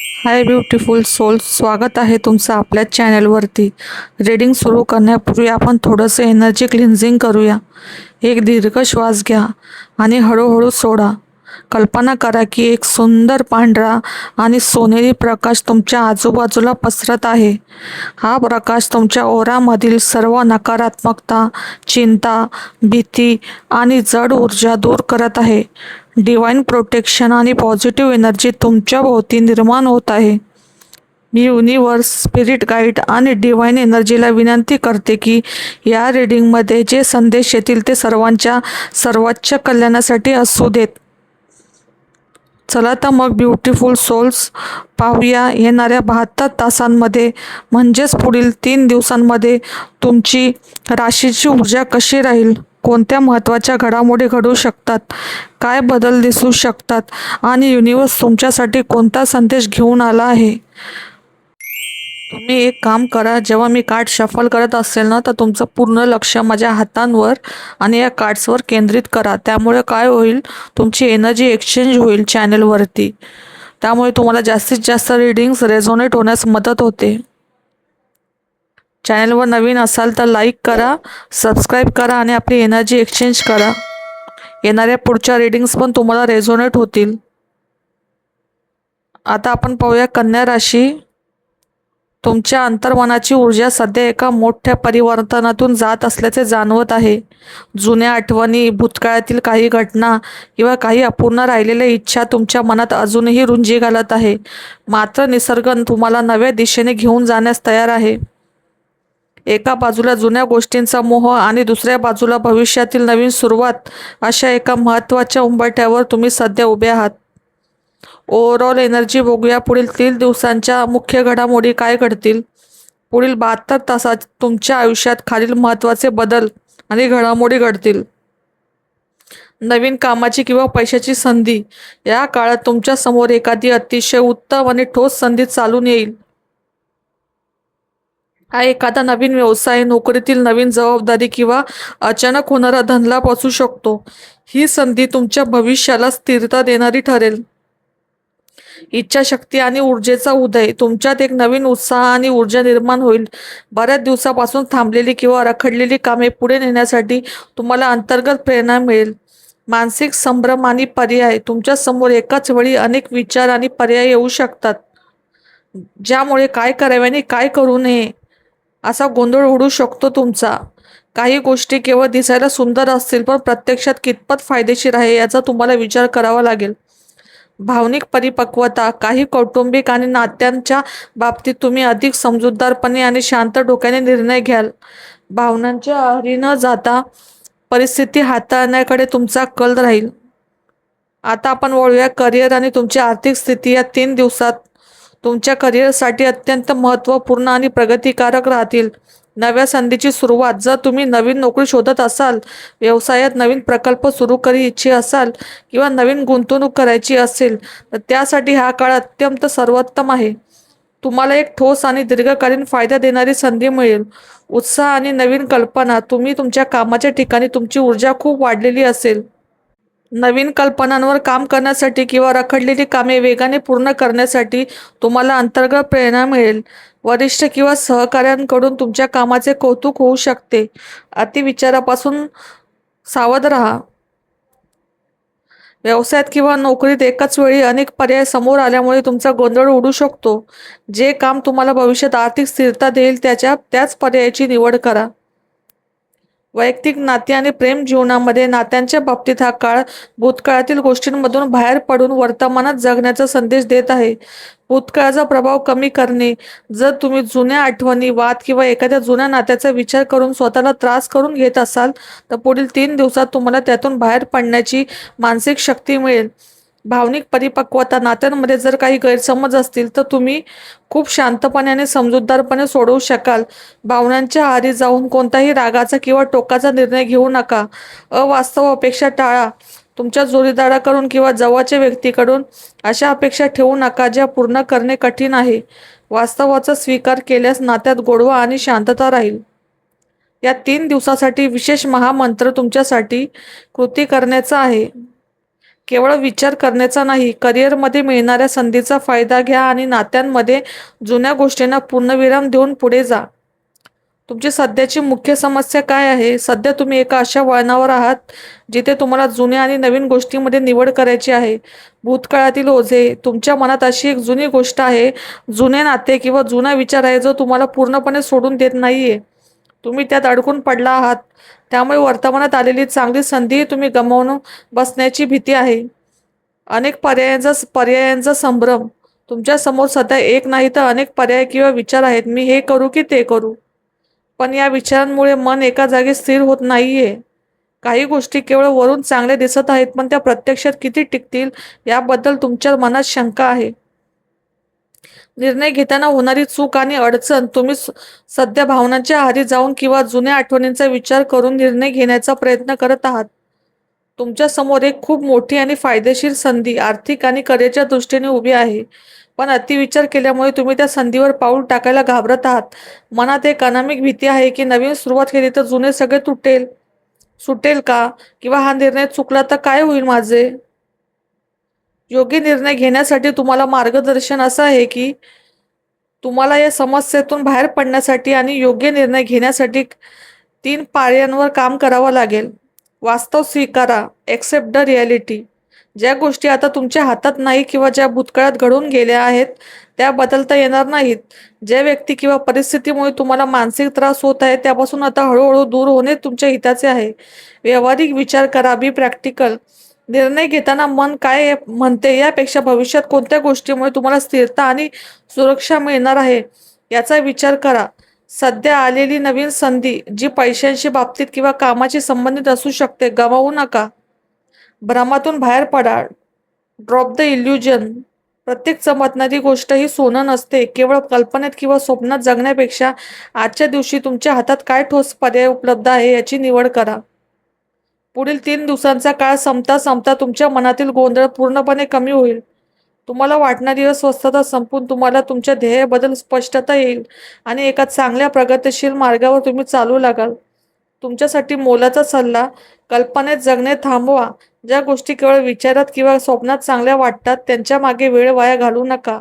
हाय beautiful soul, स्वागत आहे तुमचं आपल्या चॅनलवरती. रीडिंग सुरू करण्यापूर्वी आपण थोडंसं एनर्जी क्लिन्झिंग करूया. एक दीर्घ श्वास घ्या आणि हळूहळू सोडा. कल्पना करा की एक सुंदर पांढरा आणि सोनेरी प्रकाश तुमच्या आजूबाजूला पसरत आहे. हा प्रकाश तुमच्या ओरामधील सर्व नकारात्मकता, चिंता, भीती आणि जड ऊर्जा दूर करत आहे. डिवाइन प्रोटेक्शन आणि पॉझिटिव्ह एनर्जी तुमच्या भोवती निर्माण होत आहे. मी युनिवर्स, स्पिरिट गाईड आणि डिवाइन एनर्जीला विनंती करते की या रीडिंगमध्ये जे संदेश येतील ते सर्वांच्या सर्वोच्च कल्याणासाठी असू देत. चला तर मग ब्युटिफुल सोल्स, पाहूया येणाऱ्या 72 तासांमध्ये म्हणजेच पुढील 3 दिवसांमध्ये तुमची राशीची ऊर्जा कशी राहील, कोणत्या महत्त्वाच्या घडामोडी घडू शकतात, काय बदल दिसू शकतात आणि युनिवर्स तुमच्यासाठी कोणता संदेश घेऊन आला आहे. तुम्ही एक काम करा, जेव्हा मी कार्ड शफल करत असेल ना तर तुमचं पूर्ण लक्ष माझ्या हातांवर आणि या कार्ड्सवर केंद्रित करा. त्यामुळे काय होईल, तुमची एनर्जी एक्सचेंज होईल चॅनलवरती. त्यामुळे तुम्हाला जास्तीत जास्त रीडिंग्स रेझोनेट होण्यास मदत होते. चॅनलवर नवीन असाल तर लाईक करा, सबस्क्राईब करा आणि आपली एनर्जी एक्सचेंज करा. येणाऱ्या पुढच्या रीडिंग्स पण तुम्हाला रेझोनेट होतील. आता आपण पाहूया कन्या राशी. तुमच्या अंतर्मनाची ऊर्जा सध्या एका मोठ्या परिवर्तनातून जात असल्याचे जाणवत आहे. जुन्या आठवणी, भूतकाळातील काही घटना किंवा काही अपूर्ण राहिलेल्या इच्छा तुमच्या मनात अजूनही रुंजी घालत आहे. मात्र निसर्ग तुम्हाला नव्या दिशेने घेऊन जाण्यास तयार आहे. एका बाजूला जुन्या गोष्टींचा मोह आणि दुसऱ्या बाजूला भविष्यातील नवीन सुरुवात, अशा एका महत्त्वाच्या उंबरठ्यावर तुम्ही सध्या उभे आहात. ओव्हरऑल एनर्जी बघूया. पुढील 3 दिवसांच्या मुख्य घडामोडी काय घडतील. पुढील 72 तासात तुमच्या आयुष्यात खालील महत्त्वाचे बदल आणि घडामोडी घडतील. नवीन कामाची किंवा पैशाची संधी. या काळात तुमच्या समोर एखादी अतिशय उत्तम आणि ठोस संधी चालून येईल. हा एखादा नवीन व्यवसाय, नोकरीतील नवीन जबाबदारी किंवा अचानक होणारा धनलाभ असू शकतो. ही संधी तुमच्या भविष्याला स्थिरता देणारी ठरेल. इच्छाशक्ती आणि ऊर्जेचा उदय. तुमच्यात एक नवीन उत्साह आणि ऊर्जा निर्माण होईल. बऱ्याच दिवसापासून थांबलेली किंवा रखडलेली कामे पुढे नेण्यासाठी तुम्हाला अंतर्गत प्रेरणा मिळेल. मानसिक संभ्रम आणि पर्याय. तुमच्या समोर एकाच वेळी अनेक विचार आणि पर्याय येऊ शकतात, ज्यामुळे काय करावे आणि काय करू नये असा गोंधळ उडू शकतो तुमचा. काही गोष्टी केवळ दिसायला सुंदर असतील, पण प्रत्यक्षात कितपत फायदेशीर आहे याचा तुम्हाला विचार करावा लागेल. भावनिक परिपक्वता. काही कौटुंबिक आणि नात्यांच्या बाबतीत तुम्ही अधिक समजूतदारपणे आणि शांत डोक्याने निर्णय घ्याल. भावनांच्या आहारी न जाता परिस्थिती हाताळण्याकडे तुमचा कल राहील. आता आपण वळूया करिअर आणि तुमची आर्थिक स्थिती. या 3 दिवसात तुमच्या करिअरसाठी अत्यंत महत्त्वपूर्ण आणि प्रगतिकारक राहतील. नव्या संधीची सुरुवात. जर तुम्ही नवीन नोकरी शोधत असाल, व्यवसायात नवीन प्रकल्प सुरू करू इच्छित असाल किंवा नवीन गुंतवणूक करायची असेल तर त्यासाठी हा काळ अत्यंत सर्वोत्तम आहे. तुम्हाला एक ठोस आणि दीर्घकालीन फायदा देणारी संधी मिळेल. उत्साह आणि नवीन कल्पना. तुम्ही तुमच्या कामाच्या ठिकाणी तुमची ऊर्जा खूप वाढलेली असेल. नवीन कल्पनांवर काम करण्यासाठी किंवा रखडलेली कामे वेगाने पूर्ण करण्यासाठी तुम्हाला अंतर्गत प्रेरणा मिळेल. वरिष्ठ किंवा सहकाऱ्यांकडून तुमच्या कामाचे कौतुक होऊ शकते. अतिविचारापासून सावध राहा. व्यवसायात किंवा नोकरीत एकाच वेळी अनेक पर्याय समोर आल्यामुळे तुमचा गोंधळ उडू शकतो. जे काम तुम्हाला भविष्यात आर्थिक स्थिरता देईल त्याच पर्यायाची निवड करा. वैयक्तिक नाते आणि प्रेम जीवनामध्ये. नात्यांच्या बाबतीत हा काळ भूतकाळातील गोष्टींमधून बाहेर पडून वर्तमानात जगण्याचा संदेश देत आहे. भूतकाळाचा प्रभाव कमी करणे. जर तुम्ही जुन्या आठवणी, वाद किंवा एखाद्या जुन्या नात्याचा विचार करून स्वतःला त्रास करून घेत असाल तर पुढील 3 दिवसात तुम्हाला त्यातून बाहेर पडण्याची मानसिक शक्ती मिळेल. भावनिक परिपक्वता. नात्यांमध्ये जर काही गैरसमज असतील तर तुम्ही खूप शांतपणे आणि समजूतदारपणे सोडवू शकाल. भावनांच्या आहारी जाऊन कोणताही रागाचा किंवा टोकाचा निर्णय घेऊ नका. अवास्तव अपेक्षा टाळा. तुमच्या जोडीदाराकडून किंवा जवळच्या व्यक्तीकडून अशा अपेक्षा ठेवू नका ज्या पूर्ण करणे कठीण आहे. वास्तवाचा स्वीकार केल्यास नात्यात गोडवा आणि शांतता राहील. या 3 दिवसासाठी विशेष महामंत्र तुमच्यासाठी कृती करण्याचा आहे. केवळ विचार करण्याचा नाही, करिअरमध्ये मिळणाऱ्या संधीचा फायदा घ्या आणि नात्यांमध्ये जुन्या गोष्टींना पूर्णविराम देऊन पुढे जा. तुमची सध्याची मुख्य समस्या काय आहे? सध्या तुम्ही एका अशा वळणावर आहात जिथे तुम्हाला जुन्या आणि नवीन गोष्टींमध्ये निवड करायची आहे. भूतकाळातील ओझे. तुमच्या मनात अशी एक जुनी गोष्ट आहे, जुने नाते किंवा जुना विचार आहे जो तुम्हाला पूर्णपणे सोडून देत नाहीये. तुम्ही त्यात अडकून पडला आहात. त्यामुळे वर्तमानात आलेली चांगली संधी तुम्ही गमावून बसण्याची भीती आहे. अनेक पर्यायांचा संभ्रम. तुमच्या समोर सध्या एक नाही तर अनेक पर्याय किंवा विचार आहेत. मी हे करू की ते करू? पण या विचारांमुळे मन एका जागी स्थिर होत नाहीये. काही गोष्टी केवळ वरून चांगल्या दिसत आहेत, पण त्या प्रत्यक्षात किती टिकतील याबद्दल तुमच्या मनात शंका आहे. निर्णय घेताना होणारी चूक आणि अडचण. तुम्ही सध्या भावनांच्या आहारी जाऊन किंवा जुन्या आठवणींचा विचार करून निर्णय घेण्याचा प्रयत्न करत आहात. तुमच्या समोर एक खूप मोठी आणि फायदेशीर संधी आर्थिक आणि करिअरच्या दृष्टीने उभी आहे. पण अतिविचार केल्यामुळे तुम्ही त्या संधीवर पाऊल टाकायला घाबरत आहात. मनात एक अनामिक भीती आहे की नवीन सुरुवात केली तर जुने सगळे सुटेल का? किंवा हा निर्णय चुकला तर काय होईल माझे? योग्य निर्णय घेण्यासाठी तुम्हाला मार्गदर्शन असं आहे की तुम्हाला या समस्येतून बाहेर पडण्यासाठी आणि योग्य निर्णय घेण्यासाठी 3 पायऱ्यांवर काम करावं लागेल. वास्तव स्वीकारा. Accept the reality. ज्या गोष्टी आता तुमच्या हातात नाही किंवा ज्या भूतकाळात घडून गेल्या आहेत त्या बदलता येणार नाहीत. ज्या व्यक्ती किंवा परिस्थितीमुळे तुम्हाला मानसिक त्रास होत आहे त्यापासून आता हळूहळू दूर होणे तुमच्या हिताचे आहे. व्यावहारिक विचार करा. बी प्रॅक्टिकल. निर्णय घेताना मन काय म्हणते यापेक्षा भविष्यात कोणत्या गोष्टीमुळे तुम्हाला स्थिरता आणि सुरक्षा मिळणार आहे याचा विचार करा. सध्या आलेली नवीन संधी जी पैशांशी बाबतीत किंवा कामाशी संबंधित असू शकते गमावू नका. भ्रमातून बाहेर पडा. Drop the illusion. प्रत्येक चमकणारी गोष्ट ही सोनं नसते. केवळ कल्पनेत किंवा स्वप्नात जगण्यापेक्षा आजच्या दिवशी तुमच्या हातात काय ठोस पर्याय उपलब्ध आहे याची निवड करा. पुढील 3 दिवसांचा काळ संपता संपता तुमच्या मनातील गोंधळ पूर्णपणे कमी होईल. तुम्हाला वाटणारी अस्वस्थता संपून तुम्हाला तुमच्या ध्येयाबद्दल स्पष्टता येईल आणि एका चांगल्या प्रगतिशील मार्गावर तुम्ही चालू लागाल. तुमच्यासाठी मोलाचा सल्ला. कल्पनेत जगणे थांबवा. ज्या गोष्टी केवळ विचारात किंवा स्वप्नात चांगल्या वाटतात त्यांच्या मागे वेळ वाया घालवू नका.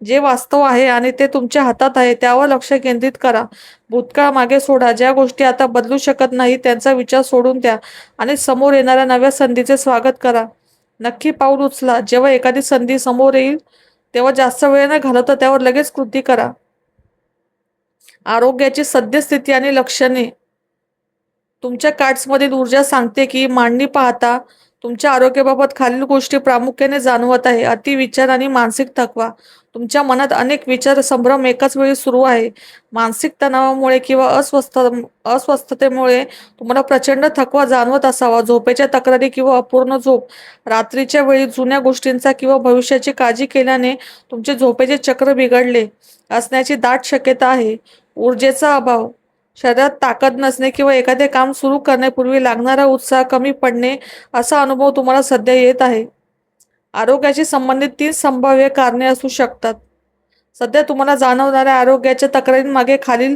जे वास्तव आहे आणि ते तुमच्या हातात आहे त्यावर लक्ष केंद्रित करा. भूतकाळ मागे सोडा. ज्या गोष्टी आता बदलू शकत नाही त्यांचा विचार सोडून द्या आणि समोर येणाऱ्या नव्या संधीचे स्वागत करा. नक्की पाऊल उचला. जेव्हा एखादी संधी समोर येईल तेव्हा जास्त वेळ न घालवता त्यावर लगेच कृती करा. आरोग्याची सद्यस्थिती आणि लक्षणे. तुमच्या कार्ड्समधील ऊर्जा सांगते की मांडणी पाहता तुमच्या आरोग्याबाबत खालील गोष्टी प्रामुख्याने जाणवत आहे. अतिविचार आणि मानसिक थकवा. तुमच्या मनात अनेक विचार संभ्रम एकाच वेळी सुरू आहे. मानसिक तणावामुळे किंवा अस्वस्थतेमुळे तुम्हाला प्रचंड थकवा जाणवत असावा. झोपेच्या तक्रारी किंवा अपूर्ण झोप. रात्रीच्या वेळी जुन्या गोष्टींचा किंवा भविष्याची काळजी केल्याने तुमचे झोपेचे चक्र बिघडले असण्याची दाट शक्यता आहे. ऊर्जेचा अभाव. शरीरात ताकद नसणे किंवा एखादे काम सुरू करण्यापूर्वी लागणारा उत्साह कमी पडणे असा अनुभव तुम्हाला सध्या येत आहे. आरोग्याशी संबंधित 3 संभाव्य कारणे असू शकतात. सध्या तुम्हाला जाणवणाऱ्या आरोग्याच्या तक्रारींमागे खालील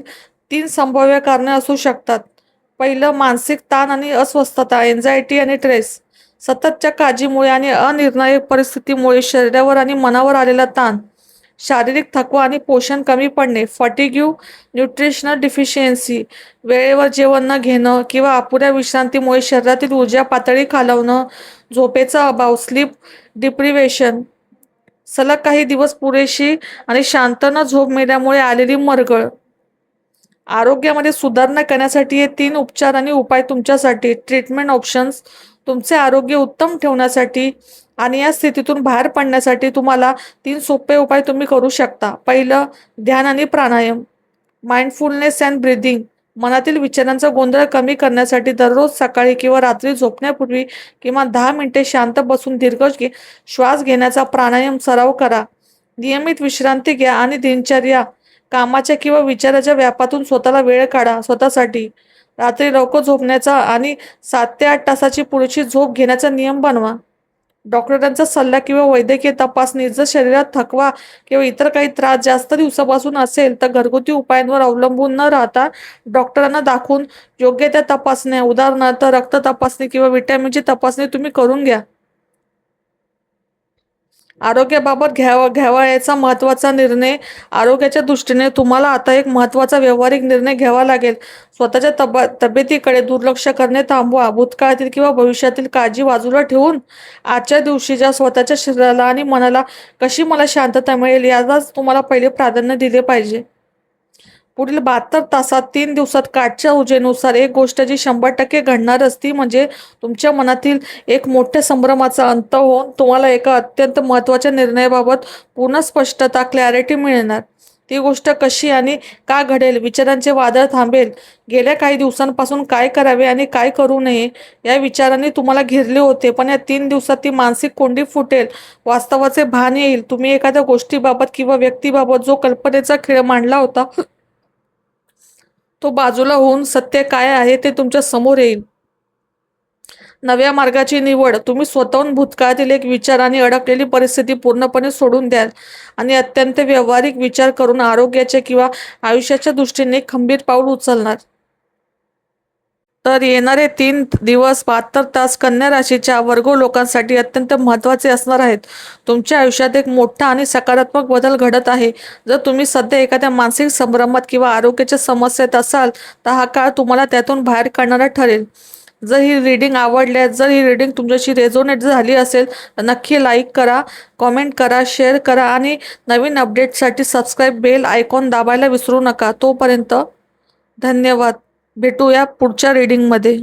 3 संभाव्य कारणे असू शकतात. पहिलं, मानसिक ताण आणि अस्वस्थता. एन्झायटी आणि स्ट्रेस. सततच्या काळजीमुळे आणि अनिर्णायक परिस्थितीमुळे शरीरावर आणि मनावर आलेला ताण. शारीरिक थकवा आणि पोषण कमी पडणे. फटिग्यू. Nutritional deficiency. वेळेवर जेवण न घेणं किंवा अपुऱ्या विश्रांतीमुळे शरीरातील ऊर्जा पातळी खालावणं. झोपेचा अभाव. Sleep deprivation. सलग काही दिवस पुरेशी आणि शांत न झोप मिळाल्यामुळे आलेली मरगळ. आरोग्यामध्ये सुधारणा करण्यासाठी हे 3 उपचार आणि उपाय तुमच्यासाठी. Treatment options. तुमचे आरोग्य उत्तम ठेवण्यासाठी आणि या स्थितीतून बाहेर पडण्यासाठी तुम्हाला 3 सोपे उपाय तुम्ही करू शकता. पहिलं, ध्यान आणि प्राणायाम. Mindfulness and breathing. मनातील विचारांचा गोंधळ कमी करण्यासाठी दररोज सकाळी किंवा रात्री झोपण्यापूर्वी किमान 10 मिनिटे शांत बसून दीर्घ श्वास घेण्याचा प्राणायाम सराव करा. नियमित विश्रांती घ्या आणि दिनचर्या, कामाच्या किंवा विचाराच्या व्यापातून स्वतःला वेळ काढा. स्वतःसाठी रात्री लवकर झोपण्याचा आणि 7 ते 8 तासाची पुरेशी झोप घेण्याचा नियम बनवा. डॉक्टरांचा सल्ला किंवा वैद्यकीय तपासणी. जर शरीरात थकवा किंवा इतर काही त्रास जास्त दिवसापासून असेल तर घरगुती उपायांवर अवलंबून न राहता डॉक्टरांना दाखवून योग्य त्या तपासण्या, उदाहरणार्थ रक्त तपासणी किंवा व्हिटॅमिनची तपासणी तुम्ही करून घ्या. आरोग्याबाबत घ्यावयाचा महत्त्वाचा निर्णय. आरोग्याच्या दृष्टीने तुम्हाला आता एक महत्त्वाचा व्यावहारिक निर्णय घ्यावा लागेल. स्वतःच्या तब्येतीकडे दुर्लक्ष करणे थांबवा. भूतकाळातील किंवा भविष्यातील काळजी बाजूला ठेवून आजच्या दिवशीच्या स्वतःच्या शरीराला आणि मनाला कशी मला शांतता मिळेल यालाच तुम्हाला पहिले प्राधान्य दिले पाहिजे. पुढील 72 तासात 3 दिवसात काठच्या ऊर्जेनुसार एक गोष्ट जी 100% घडणारच ती म्हणजे तुमच्या मनातील एक मोठ्या संभ्रमाचा अंत होऊन तुम्हाला एका अत्यंत महत्त्वाच्या निर्णयाबाबत पूर्ण स्पष्टता, क्लॅरिटी मिळणार. ती गोष्ट कशी आणि का घडेल, विचारांचे वादळ थांबेल. गेल्या काही दिवसांपासून काय करावे आणि काय करू नये या विचारांनी तुम्हाला घेरले होते, पण या 3 दिवसात ती मानसिक कोंडी फुटेल. वास्तवाचे भान येईल. तुम्ही एखाद्या गोष्टीबाबत किंवा व्यक्तीबाबत जो कल्पनेचा खेळ मांडला होता तो बाजूला होऊन सत्य काय आहे ते तुमच्या समोर येईल. नव्या मार्गाची निवड. तुम्ही स्वतःहून भूतकाळातील एक विचार आणि अडकलेली परिस्थिती पूर्णपणे सोडून द्याल आणि अत्यंत व्यावहारिक विचार करून आरोग्याच्या किंवा आयुष्याच्या दृष्टीने खंबीर पाऊल उचलणार. तर येणारे 3 दिवस 72 तास कन्या राशीच्या वर्गो लोकांसाठी अत्यंत महत्त्वाचे असणार आहेत. तुमच्या आयुष्यात एक मोठा आणि सकारात्मक बदल घडत आहे. जर तुम्ही सध्या एखाद्या मानसिक संभ्रमात किंवा आरोग्याच्या समस्येत असाल तर हा काळ तुम्हाला त्यातून बाहेर काढणारा ठरेल. जर ही रीडिंग तुमच्याशी रेझोनेट झाली असेल तर नक्की लाईक करा, कॉमेंट करा, शेअर करा आणि नवीन अपडेटसाठी सबस्क्राईब बेल आयकॉन दाबायला विसरू नका. तोपर्यंत धन्यवाद. भेटूया पुढच्या रीडिंगमध्ये.